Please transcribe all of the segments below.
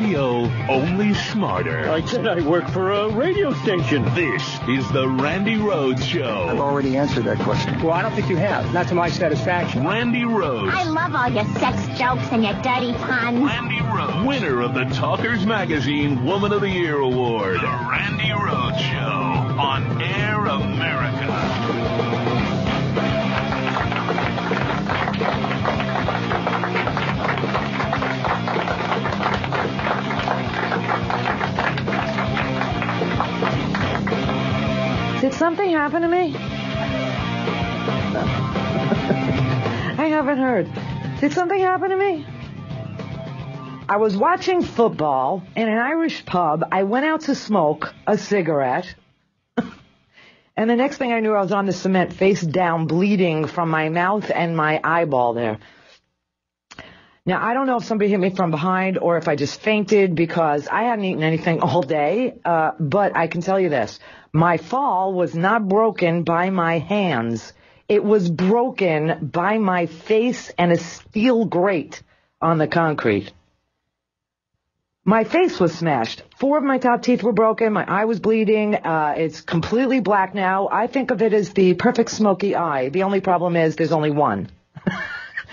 radio, only smarter. I said I work for a radio station. This is the Randi Rhodes Show. I've already answered that question. Well, I don't think you have. Not to my satisfaction. Randi Rhodes. I love all your sex jokes and your dirty puns. Randi Rhodes. Winner of the Talkers Magazine Woman of the Year Award. The Randi Rhodes Show on Air America. Did something happen to me? I haven't heard. Did something happen to me? I was watching football in an Irish pub. I went out to smoke a cigarette. And the next thing I knew, I was on the cement, face down, bleeding from my mouth and my eyeball there. Now, I don't know if somebody hit me from behind or if I just fainted because I hadn't eaten anything all day. But I can tell you this. My fall was not broken by my hands. It was broken by my face and a steel grate on the concrete. My face was smashed. 4 of my top teeth were broken. My eye was bleeding. It's completely black now. I think of it as the perfect smoky eye. The only problem is there's only one.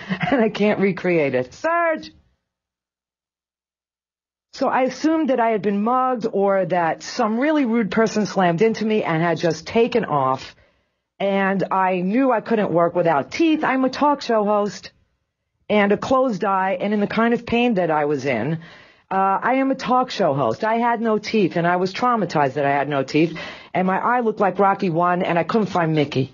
And I can't recreate it. Serge! So I assumed that I had been mugged or that some really rude person slammed into me and had just taken off. And I knew I couldn't work without teeth. I'm a talk show host and a closed eye. And in the kind of pain that I was in, I am a talk show host. I had no teeth, and I was traumatized that I had no teeth. And my eye looked like Rocky 1, and I couldn't find Mickey.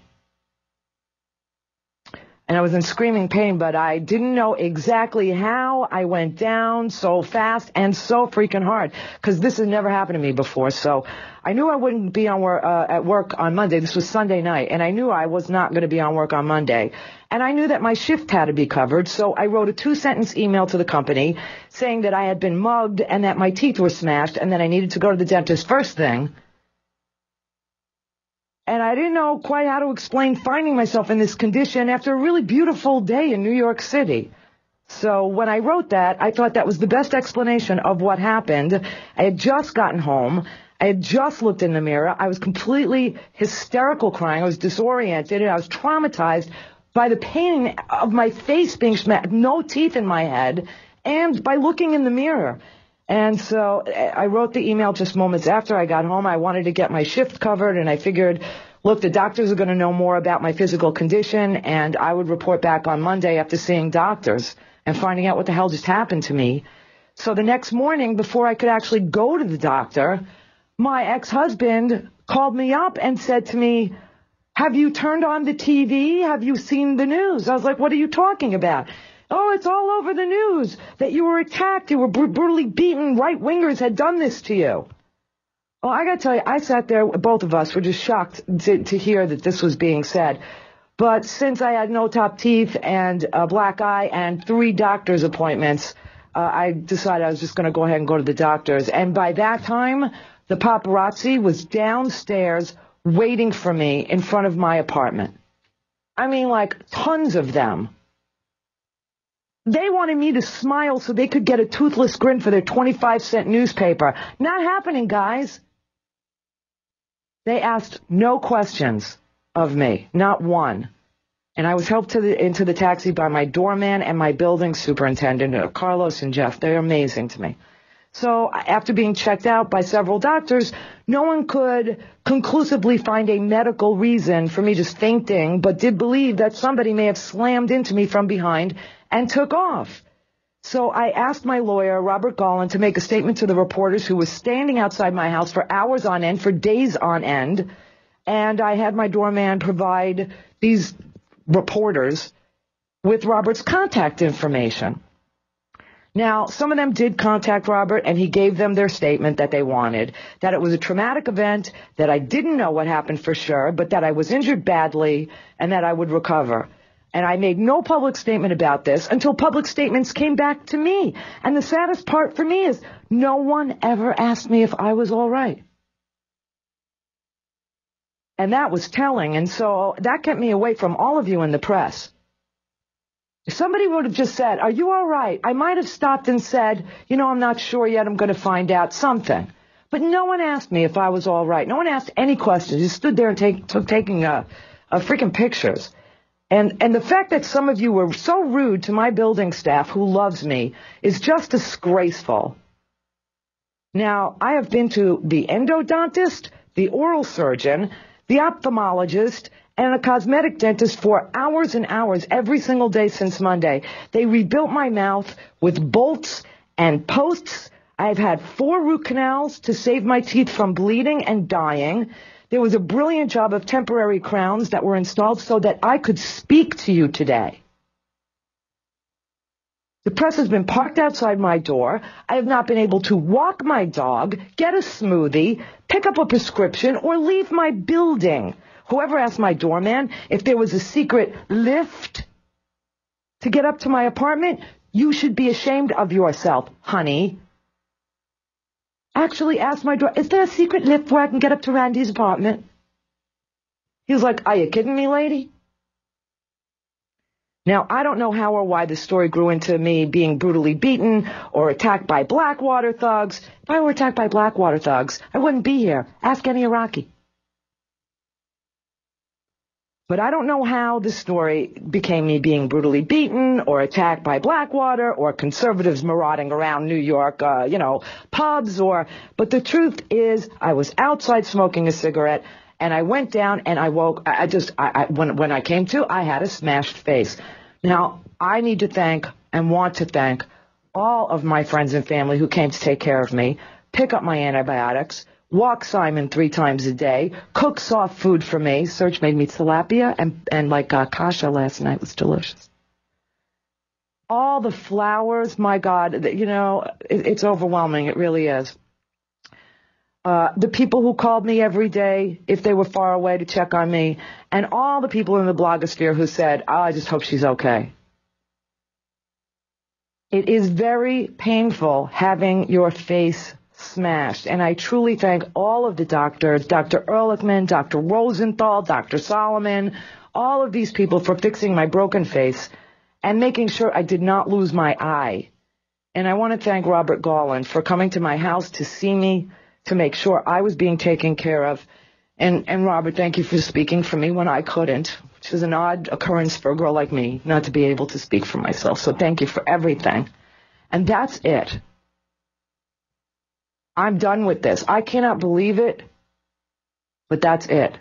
And I was in screaming pain, but I didn't know exactly how I went down so fast and so freaking hard, because this has never happened to me before. So I knew I wouldn't be on at work on Monday. This was Sunday night, and I knew I was not going to be on work on Monday. And I knew that my shift had to be covered, so I wrote a 2-sentence email to the company saying that I had been mugged and that my teeth were smashed and that I needed to go to the dentist first thing. And I didn't know quite how to explain finding myself in this condition after a really beautiful day in New York City. So when I wrote that, I thought that was the best explanation of what happened. I had just gotten home. I had just looked in the mirror. I was completely hysterical crying. I was disoriented, and I was traumatized by the pain of my face being smashed, no teeth in my head, and by looking in the mirror. And so I wrote the email just moments after I got home. I wanted to get my shift covered, and I figured, look, the doctors are going to know more about my physical condition, and I would report back on Monday after seeing doctors and finding out what the hell just happened to me. So the next morning, before I could actually go to the doctor, my ex-husband called me up and said to me, have you turned on the TV? Have you seen the news? I was like, what are you talking about? Oh, it's all over the news that you were attacked, you were brutally beaten, right-wingers had done this to you. Well, I got to tell you, I sat there, both of us were just shocked to hear that this was being said. But since I had no top teeth and a black eye and 3 doctor's appointments, I decided I was just going to go ahead and go to the doctors. And by that time, the paparazzi was downstairs waiting for me in front of my apartment. I mean, like, tons of them. They wanted me to smile so they could get a toothless grin for their 25-cent newspaper. Not happening, guys. They asked no questions of me, not one. And I was helped into the taxi by my doorman and my building superintendent, Carlos and Jeff. They're amazing to me. So after being checked out by several doctors, no one could conclusively find a medical reason for me just fainting, but did believe that somebody may have slammed into me from behind and took off. So I asked my lawyer, Robert Gollin, to make a statement to the reporters who were standing outside my house for hours on end, for days on end, and I had my doorman provide these reporters with Robert's contact information. Now, some of them did contact Robert, and he gave them their statement that they wanted, that it was a traumatic event, that I didn't know what happened for sure, but that I was injured badly and that I would recover. And I made no public statement about this until public statements came back to me. And the saddest part for me is no one ever asked me if I was all right. And that was telling, and so that kept me away from all of you in the press. If somebody would have just said, are you all right? I might have stopped and said, I'm not sure yet. I'm going to find out something. But no one asked me if I was all right. No one asked any questions. Just stood there and taking freaking pictures. And the fact that some of you were so rude to my building staff who loves me is just disgraceful. Now, I have been to the endodontist, the oral surgeon, the ophthalmologist, and a cosmetic dentist for hours and hours every single day since Monday. They rebuilt my mouth with bolts and posts. I've had 4 root canals to save my teeth from bleeding and dying. There was a brilliant job of temporary crowns that were installed so that I could speak to you today. The press has been parked outside my door. I have not been able to walk my dog, get a smoothie, pick up a prescription, or leave my building. Whoever asked my doorman if there was a secret lift to get up to my apartment, you should be ashamed of yourself, honey. Actually asked my door, is there a secret lift where I can get up to Randy's apartment? He was like, are you kidding me, lady? Now, I don't know how or why this story grew into me being brutally beaten or attacked by Blackwater thugs. If I were attacked by Blackwater thugs, I wouldn't be here. Ask any Iraqi. But I don't know how this story became me being brutally beaten or attacked by Blackwater or conservatives marauding around New York, pubs but the truth is I was outside smoking a cigarette and I went down and I woke. When I came to, I had a smashed face. Now, I need to thank and want to thank all of my friends and family who came to take care of me, pick up my antibiotics, walk Simon 3 times a day, cook soft food for me. Serge made me tilapia and kasha last night. It was delicious. All the flowers, my God, it's overwhelming. It really is. The people who called me every day, if they were far away, to check on me, and all the people in the blogosphere who said, I just hope she's okay. It is very painful having your face smashed, and I truly thank all of the doctors, Dr. Ehrlichman, Dr. Rosenthal, Dr. Solomon, all of these people for fixing my broken face and making sure I did not lose my eye. And I want to thank Robert Garland for coming to my house to see me, to make sure I was being taken care of. And Robert, thank you for speaking for me when I couldn't, which is an odd occurrence for a girl like me, not to be able to speak for myself. So thank you for everything. And that's it. I'm done with this. I cannot believe it, but that's it.